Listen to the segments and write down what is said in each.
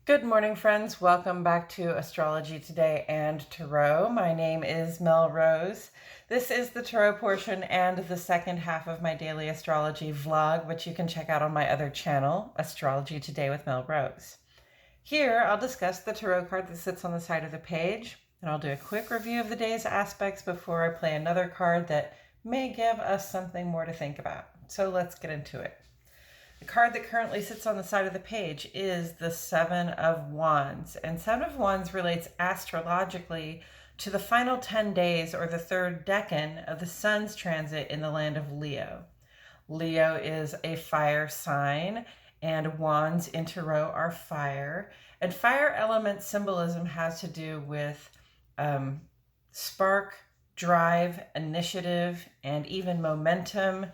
Good morning, friends. Welcome back to Astrology Today and Tarot. My name is Mel Rose. This is the Tarot portion and the second half of my daily astrology vlog, which you can check out on my other channel, Astrology Today with Mel Rose. Here, I'll discuss the tarot card that sits on the side of the page, and I'll do a quick review of the day's aspects before I play another card that may give us something more to think about. So let's get into it. The card that currently sits on the side of the page is the Seven of Wands. And Seven of Wands relates astrologically to the final 10 days or the third decan of the sun's transit in the land of Leo. Leo is a fire sign, and wands in tarot are fire. And fire element symbolism has to do with spark, drive, initiative, and even momentum.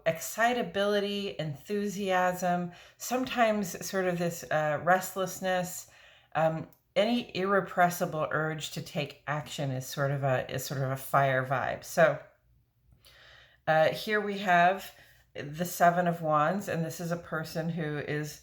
Excitability, enthusiasm, sometimes sort of this restlessness, any irrepressible urge to take action is sort of a fire vibe. So here we have the Seven of Wands, and this is a person who is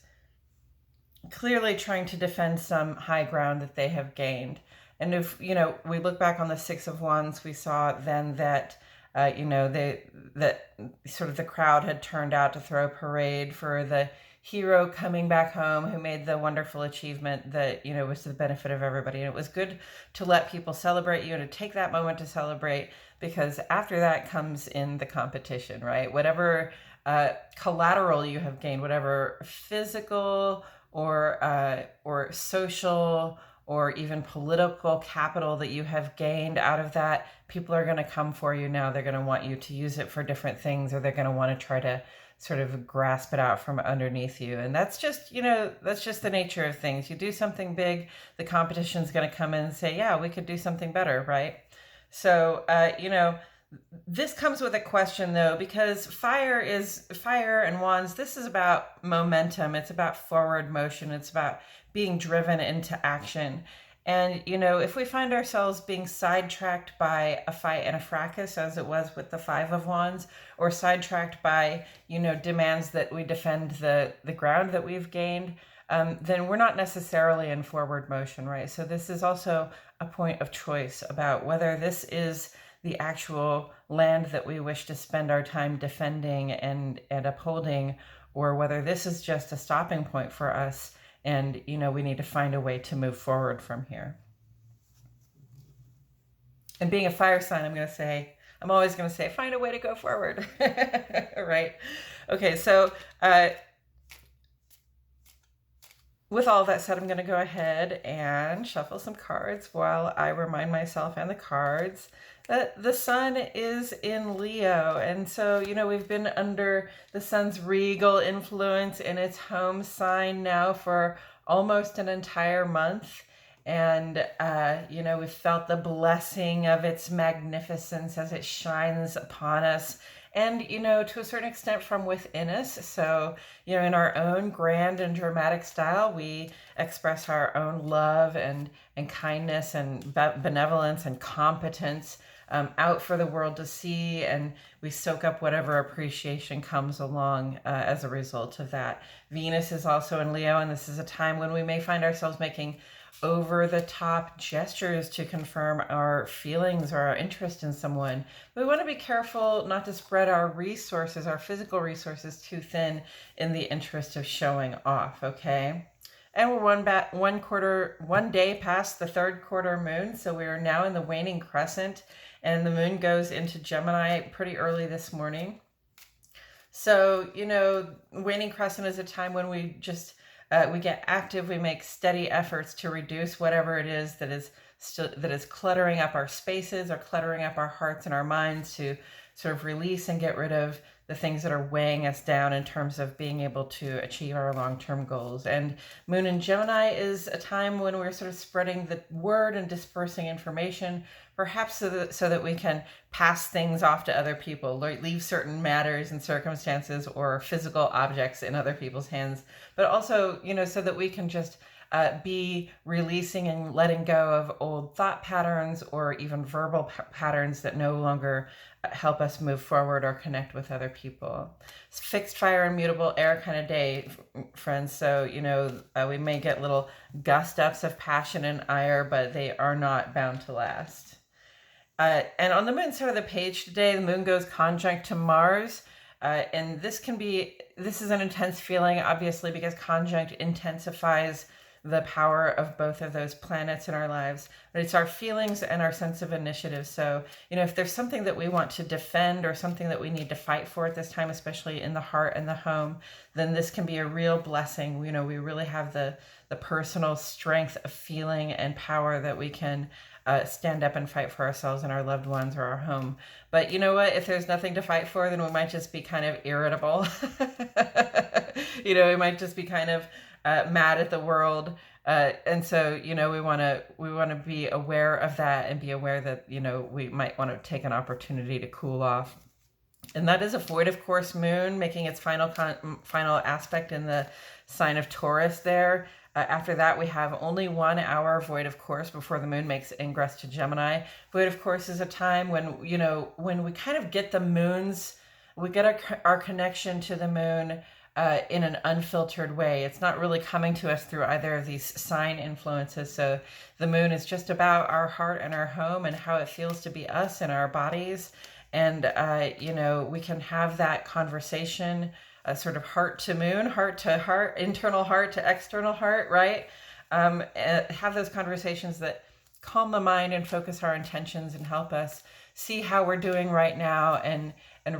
clearly trying to defend some high ground that they have gained. And if we look back on the Six of Wands, we saw then that that sort of the crowd had turned out to throw a parade for the hero coming back home who made the wonderful achievement that, was to the benefit of everybody. And it was good to let people celebrate you and to take that moment to celebrate, because after that comes in the competition, right? Whatever collateral you have gained, whatever physical or social or even political capital that you have gained out of that, people are going to come for you now. They're going to want you to use it for different things, or they're going to want to try to sort of grasp it out from underneath you. And that's just, that's just the nature of things. You do something big, the competition's going to come in and say, yeah, we could do something better, right? So, this comes with a question, though, because fire and wands. This is about momentum. It's about forward motion. It's about being driven into action. And, if we find ourselves being sidetracked by a fight and a fracas, as it was with the Five of Wands, or sidetracked by, demands that we defend the ground that we've gained, then we're not necessarily in forward motion, right? So this is also a point of choice about whether this is the actual land that we wish to spend our time defending and upholding, or whether this is just a stopping point for us and, we need to find a way to move forward from here. And being a fire sign, I'm always going to say, find a way to go forward, right? Okay, so with all that said, I'm going to go ahead and shuffle some cards while I remind myself and the cards that the sun is in Leo. And so, we've been under the sun's regal influence in its home sign now for almost an entire month. And, we've felt the blessing of its magnificence as it shines upon us. And, to a certain extent from within us. So, in our own grand and dramatic style, we express our own love and kindness and benevolence and competence out for the world to see. And we soak up whatever appreciation comes along as a result of that. Venus is also in Leo, and this is a time when we may find ourselves making over-the-top gestures to confirm our feelings or our interest in someone. We want to be careful not to spread our resources, our physical resources, too thin in the interest of showing off, okay? And we're one day past the third quarter moon, so we are now in the waning crescent, and the moon goes into Gemini pretty early this morning. So, waning crescent is a time when we just we get active. We make steady efforts to reduce whatever it is that is cluttering up our spaces or cluttering up our hearts and our minds, to sort of release and get rid of the things that are weighing us down in terms of being able to achieve our long-term goals. And Moon in Gemini is a time when we're sort of spreading the word and dispersing information, perhaps so that we can pass things off to other people, leave certain matters and circumstances or physical objects in other people's hands, but also, so that we can just be releasing and letting go of old thought patterns or even verbal patterns that no longer help us move forward or connect with other people. It's fixed fire and mutable air kind of day, friends. So, we may get little gust ups of passion and ire, but they are not bound to last. And on the moon side of the page today, the moon goes conjunct to Mars. And this is an intense feeling, obviously, because conjunct intensifies the power of both of those planets in our lives. But it's our feelings and our sense of initiative. So, if there's something that we want to defend or something that we need to fight for at this time, especially in the heart and the home, then this can be a real blessing. We really have the personal strength of feeling and power that we can stand up and fight for ourselves and our loved ones or our home. But you know what? If there's nothing to fight for, then we might just be kind of irritable. We might just be kind of mad at the world. And so, we want to be aware of that and be aware that, we might want to take an opportunity to cool off. And that is a void of course moon making its final aspect in the sign of Taurus there. After that, we have only 1 hour void of course before the moon makes ingress to Gemini. Void of course is a time when, when we kind of get the moons, we get our connection to the moon in an unfiltered way. It's not really coming to us through either of these sign influences. So the moon is just about our heart and our home and how it feels to be us in our bodies. And, we can have that conversation, sort of heart to moon, heart to heart, internal heart to external heart, right? Have those conversations that calm the mind and focus our intentions and help us see how we're doing right now and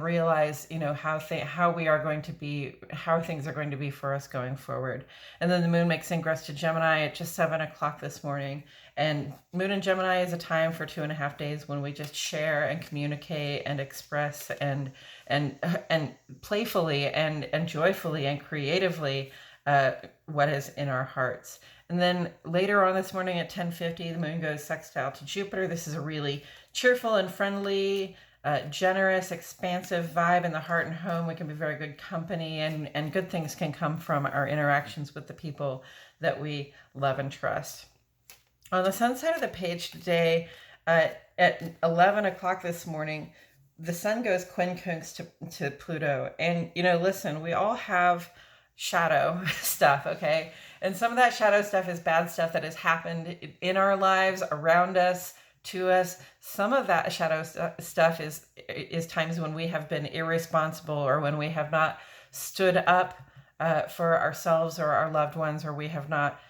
realize, how we are going to be, how things are going to be for us going forward. And then the moon makes ingress to Gemini at just 7 o'clock this morning. And moon in Gemini is a time for 2.5 days when we just share and communicate and express and playfully and joyfully and creatively what is in our hearts. And then later on this morning at 10:50, the moon goes sextile to Jupiter. This is a really cheerful and friendly, generous, expansive vibe in the heart and home. We can be very good company, and good things can come from our interactions with the people that we love and trust. On the sun side of the page today, at 11 o'clock this morning, the sun goes quincunx to Pluto. And, listen, we all have shadow stuff, okay? And some of that shadow stuff is bad stuff that has happened in our lives, around us, to us. Some of that shadow stuff is times when we have been irresponsible or when we have not stood up for ourselves or our loved ones, or we have not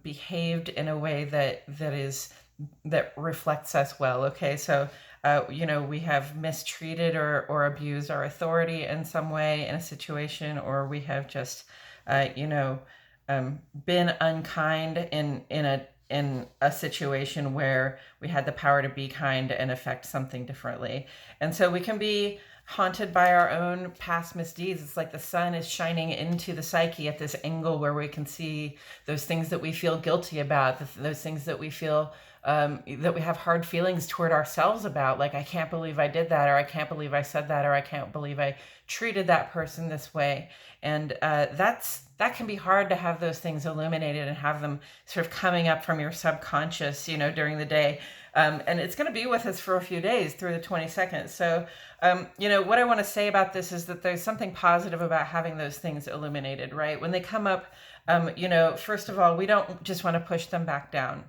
behaved in a way that reflects us well. Okay, so we have mistreated or abused our authority in some way in a situation, or we have just been unkind in a situation where we had the power to be kind and affect something differently. And so we can be haunted by our own past misdeeds. It's like the sun is shining into the psyche at this angle where we can see those things that we feel guilty about, those things that we feel that we have hard feelings toward ourselves about, like, I can't believe I did that, or I can't believe I said that, or I can't believe I treated that person this way. And that can be hard to have those things illuminated and have them sort of coming up from your subconscious, during the day. And it's going to be with us for a few days through the 22nd. So, what I want to say about this is that there's something positive about having those things illuminated, right? When they come up, first of all, we don't just want to push them back down,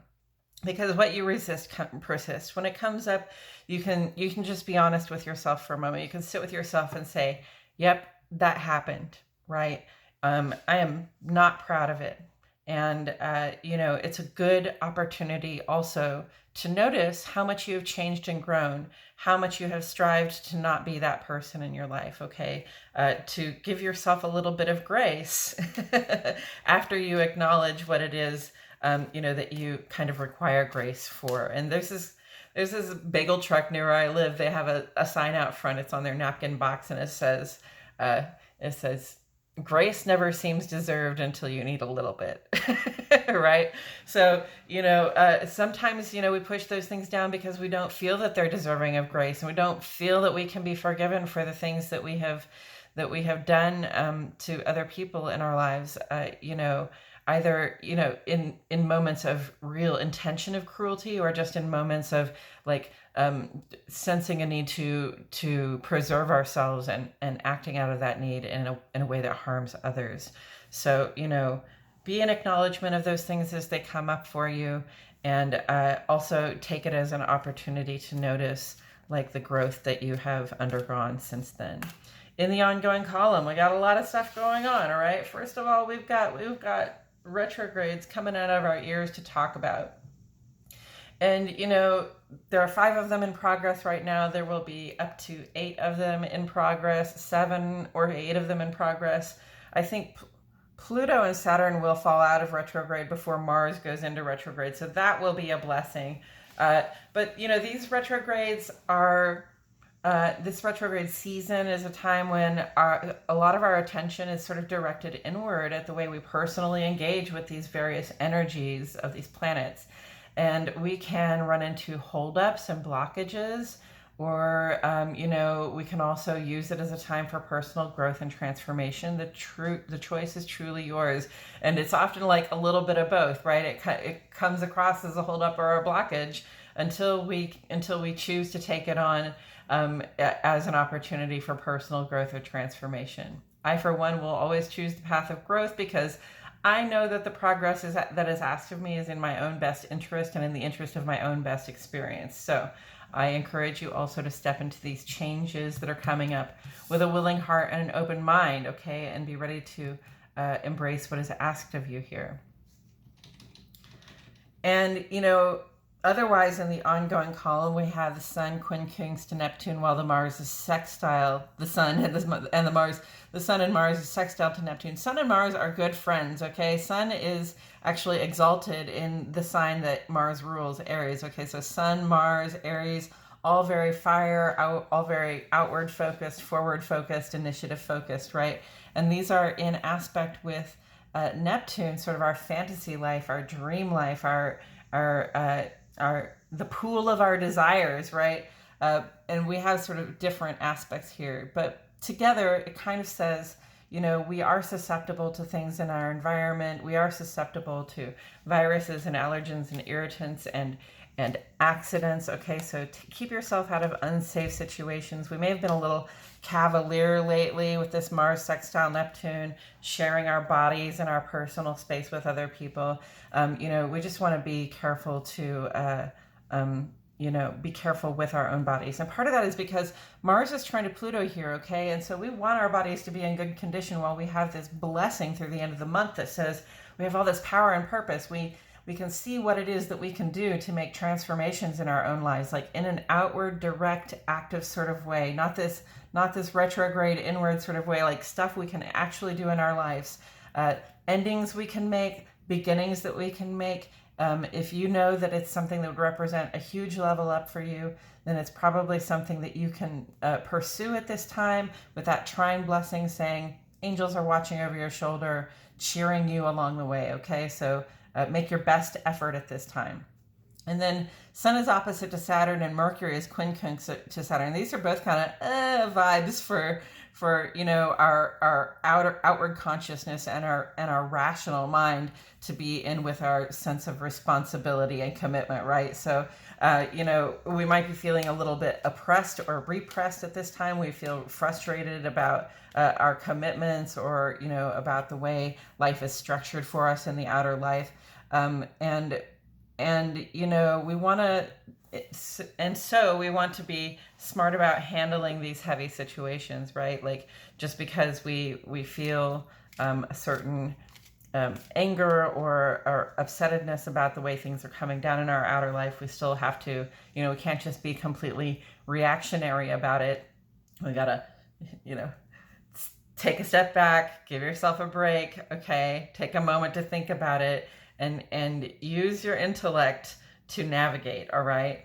because what you resist persists. When it comes up, you can just be honest with yourself for a moment. You can sit with yourself and say, yep, that happened, right? I am not proud of it. And, it's a good opportunity also to notice how much you have changed and grown, how much you have strived to not be that person in your life, okay? To give yourself a little bit of grace after you acknowledge what it is, that you kind of require grace for. And there's this bagel truck near where I live. They have a sign out front. It's on their napkin box, and it says, grace never seems deserved until you need a little bit, right? So, sometimes, we push those things down because we don't feel that they're deserving of grace, and we don't feel that we can be forgiven for the things that we have that we have done to other people in our lives, either, in moments of real intention of cruelty, or just in moments of like sensing a need to preserve ourselves and acting out of that need in a way that harms others. So, be an acknowledgement of those things as they come up for you, and also take it as an opportunity to notice like the growth that you have undergone since then. In the ongoing column, we got a lot of stuff going on. All right. First of all, we've got retrogrades coming out of our ears to talk about. And, there are 5 of them in progress right now. There will be up to 8 of them in progress, 7 or 8 of them in progress. I think Pluto and Saturn will fall out of retrograde before Mars goes into retrograde. So that will be a blessing. But, these retrogrades are, this retrograde season is a time when a lot of our attention is sort of directed inward at the way we personally engage with these various energies of these planets. And we can run into holdups and blockages, or, we can also use it as a time for personal growth and transformation. The choice is truly yours. And it's often like a little bit of both, right? It comes across as a holdup or a blockage until we choose to take it on as an opportunity for personal growth or transformation. I, for one, will always choose the path of growth, because I know that the progress that is asked of me is in my own best interest and in the interest of my own best experience. So I encourage you also to step into these changes that are coming up with a willing heart and an open mind, okay? And be ready to embrace what is asked of you here. And, otherwise, in the ongoing column, we have the Sun quincunx to Neptune, while the Mars is sextile the Sun, and the Sun and Mars is sextile to Neptune. Sun and Mars are good friends, okay? Sun is actually exalted in the sign that Mars rules, Aries, okay? So Sun, Mars, Aries, all very fire, all very outward focused, forward focused, initiative focused, right? And these are in aspect with Neptune, sort of our fantasy life, our dream life, our the pool of our desires, right? And we have sort of different aspects here, but together it kind of says, we are susceptible to things in our environment. We are susceptible to viruses and allergens and irritants and accidents. Okay, so keep yourself out of unsafe situations. We may have been a little cavalier lately with this Mars sextile Neptune, sharing our bodies and our personal space with other people. We just want to be careful to be careful with our own bodies. And part of that is because Mars is trying to Pluto here, okay? And so we want our bodies to be in good condition while we have this blessing through the end of the month that says we have all this power and purpose. We can see what it is that we can do to make transformations in our own lives, like in an outward, direct, active sort of way, not this retrograde inward sort of way, like stuff we can actually do in our lives, endings we can make, beginnings that we can make. If you know that it's something that would represent a huge level up for you, then it's probably something that you can pursue at this time with that Trine blessing saying, angels are watching over your shoulder, cheering you along the way, okay? So make your best effort at this time. And then Sun is opposite to Saturn and Mercury is quincunx to Saturn. These are both kind of vibes for our outward consciousness and our rational mind to be in with our sense of responsibility and commitment, right? So we might be feeling a little bit oppressed or repressed at this time. We feel frustrated about our commitments, or about the way life is structured for us in the outer life, we want to. So we want to be smart about handling these heavy situations, right? Like, just because we feel a certain anger or upsetedness about the way things are coming down in our outer life, we still have to, we can't just be completely reactionary about it. We gotta, take a step back, give yourself a break, okay? Take a moment to think about it, and use your intellect to navigate, all right?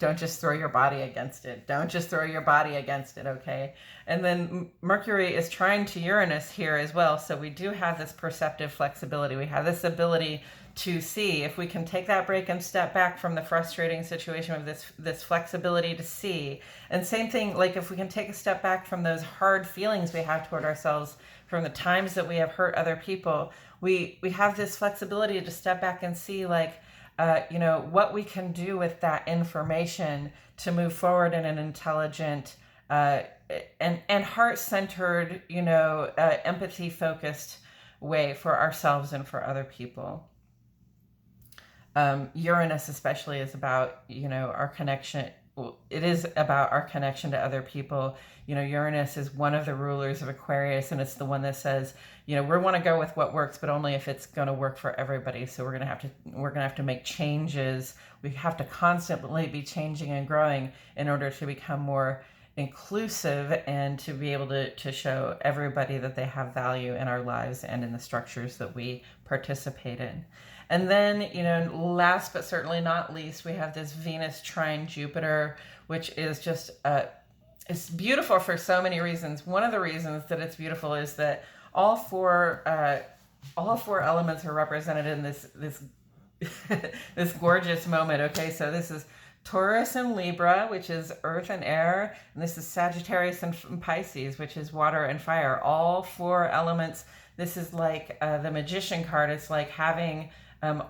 Don't just throw your body against it. Don't just throw your body against it, okay? And then Mercury is trine to Uranus here as well. So we do have this perceptive flexibility. We have this ability to see. If we can take that break and step back from the frustrating situation with this flexibility to see. And same thing, like if we can take a step back from those hard feelings we have toward ourselves, from the times that we have hurt other people, we have this flexibility to step back and see, like, what we can do with that information to move forward in an intelligent and heart-centered, empathy-focused way for ourselves and for other people. Uranus especially is about, our connection. It is about our connection to other people. Uranus is one of the rulers of Aquarius, and it's the one that says, we want to go with what works, but only if it's going to work for everybody. So we're going to have to make changes. We have to constantly be changing and growing in order to become more inclusive and to be able to show everybody that they have value in our lives and in the structures that we participate in. And then, last but certainly not least, we have this Venus trine Jupiter, which is just, it's beautiful for so many reasons. One of the reasons that it's beautiful is that all four elements are represented in this this gorgeous moment. Okay, so this is Taurus and Libra, which is earth and air, and this is Sagittarius and Pisces, which is water and fire. All four elements. This is like the Magician card. It's like having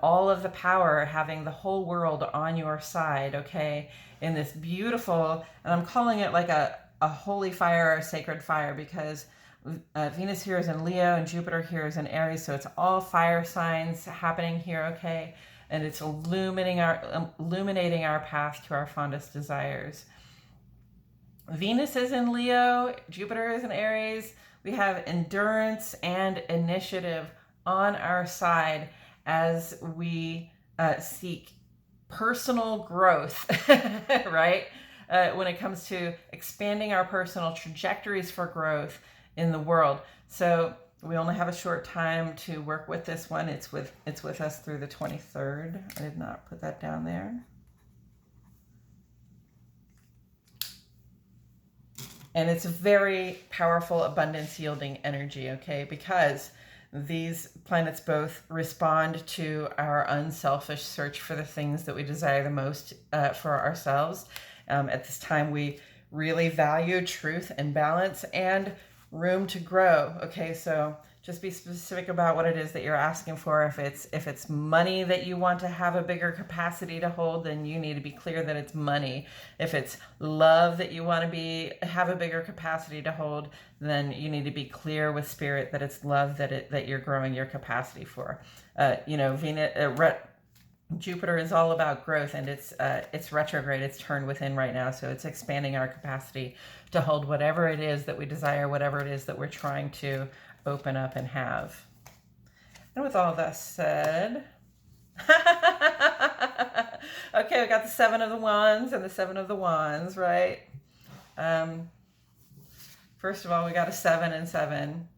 all of the power, having the whole world on your side, okay, in this beautiful, and I'm calling it like a holy fire or a sacred fire, because Venus here is in Leo and Jupiter here is in Aries, so it's all fire signs happening here, okay, and it's illuminating our path to our fondest desires. Venus is in Leo, Jupiter is in Aries. We have endurance and initiative on our side as we seek personal growth, right? When it comes to expanding our personal trajectories for growth in the world. So we only have a short time to work with this one. It's with us through the 23rd. I did not put that down there. And it's a very powerful abundance yielding energy, okay? Because these planets both respond to our unselfish search for the things that we desire the most for ourselves. At this time, we really value truth and balance and room to grow. Okay, so just be specific about what it is that you're asking for. If it's money that you want to have a bigger capacity to hold, then you need to be clear that it's money. If it's love that you want to have a bigger capacity to hold, then you need to be clear with spirit that it's love that you're growing your capacity for. Jupiter is all about growth, and it's retrograde. It's turned within right now, so it's expanding our capacity to hold whatever it is that we desire, whatever it is that we're trying to open up and have. And with all that said, okay, we got the 7 of the Wands and the 7 of the Wands, right? First of all, we got a 7 and 7.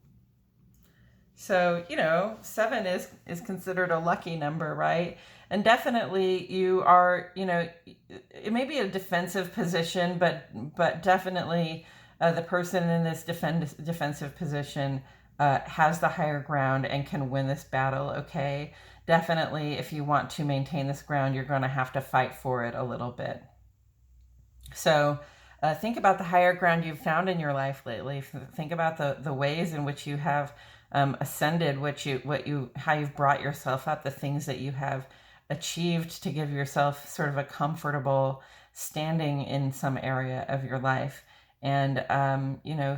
So, 7 is considered a lucky number, right? And definitely you are, it may be a defensive position, but definitely the person in this defensive position has the higher ground and can win this battle, okay? Definitely, if you want to maintain this ground, you're going to have to fight for it a little bit. So think about the higher ground you've found in your life lately. Think about the ways in which you have ascended, how you've brought yourself up, the things that you have achieved to give yourself sort of a comfortable standing in some area of your life. And,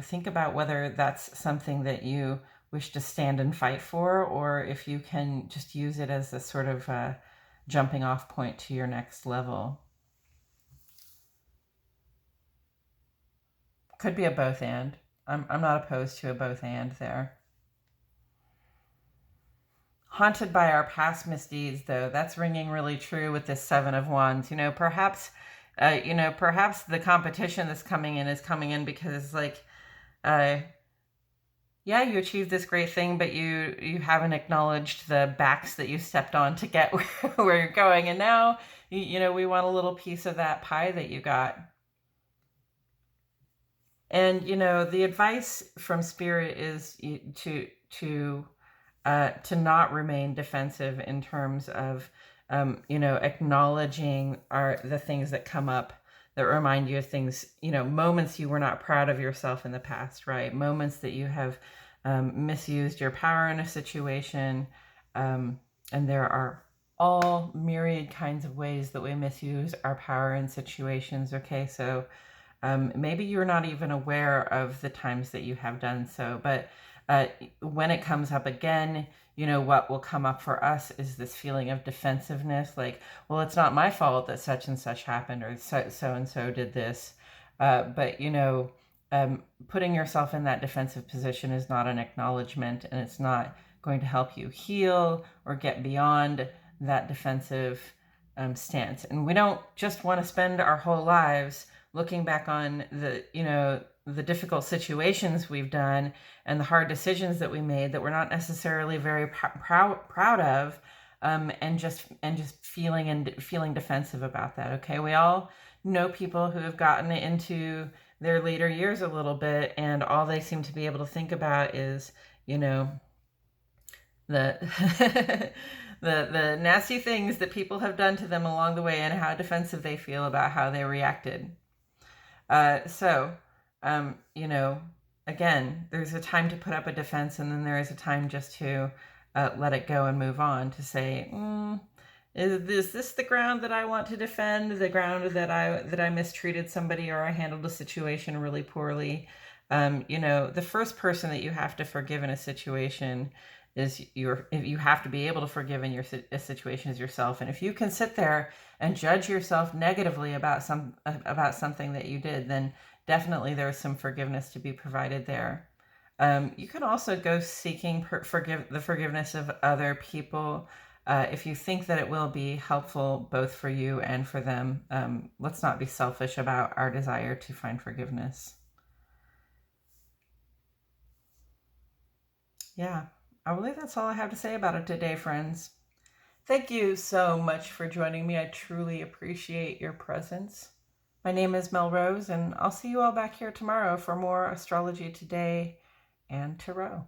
think about whether that's something that you wish to stand and fight for, or if you can just use it as a sort of jumping off point to your next level. Could be a both and. I'm not opposed to a both and there. Haunted by our past misdeeds, though, that's ringing really true with this 7 of Wands. Perhaps the competition that's coming in is coming in because, yeah, you achieved this great thing, but you haven't acknowledged the backs that you stepped on to get where you're going. And now, we want a little piece of that pie that you got. And, the advice from Spirit is to not remain defensive in terms of, acknowledging the things that come up that remind you of things, moments you were not proud of yourself in the past, right? Moments that you have misused your power in a situation. And there are all myriad kinds of ways that we misuse our power in situations, okay? So maybe you're not even aware of the times that you have done so, but when it comes up again, what will come up for us is this feeling of defensiveness, like, well, it's not my fault that such and such happened, or so and so did this. But putting yourself in that defensive position is not an acknowledgement, and it's not going to help you heal or get beyond that defensive stance. And we don't just want to spend our whole lives looking back on the difficult situations we've done and the hard decisions that we made that we're not necessarily very proud of, and just feeling defensive about that. Okay, we all know people who have gotten into their later years a little bit, and all they seem to be able to think about is, the the nasty things that people have done to them along the way and how defensive they feel about how they reacted. Again, there's a time to put up a defense, and then there is a time just to let it go and move on, to say, is this the ground that I want to defend, the ground that I mistreated somebody or I handled a situation really poorly? The first person that you have to forgive in a situation is you have to be able to forgive in a situation is yourself. And if you can sit there and judge yourself negatively about something that you did, then definitely there's some forgiveness to be provided there. You can also go seeking the forgiveness of other people if you think that it will be helpful both for you and for them. Let's not be selfish about our desire to find forgiveness. Yeah, I believe that's all I have to say about it today, friends. Thank you so much for joining me. I truly appreciate your presence. My name is Melrose, and I'll see you all back here tomorrow for more Astrology Today and Tarot.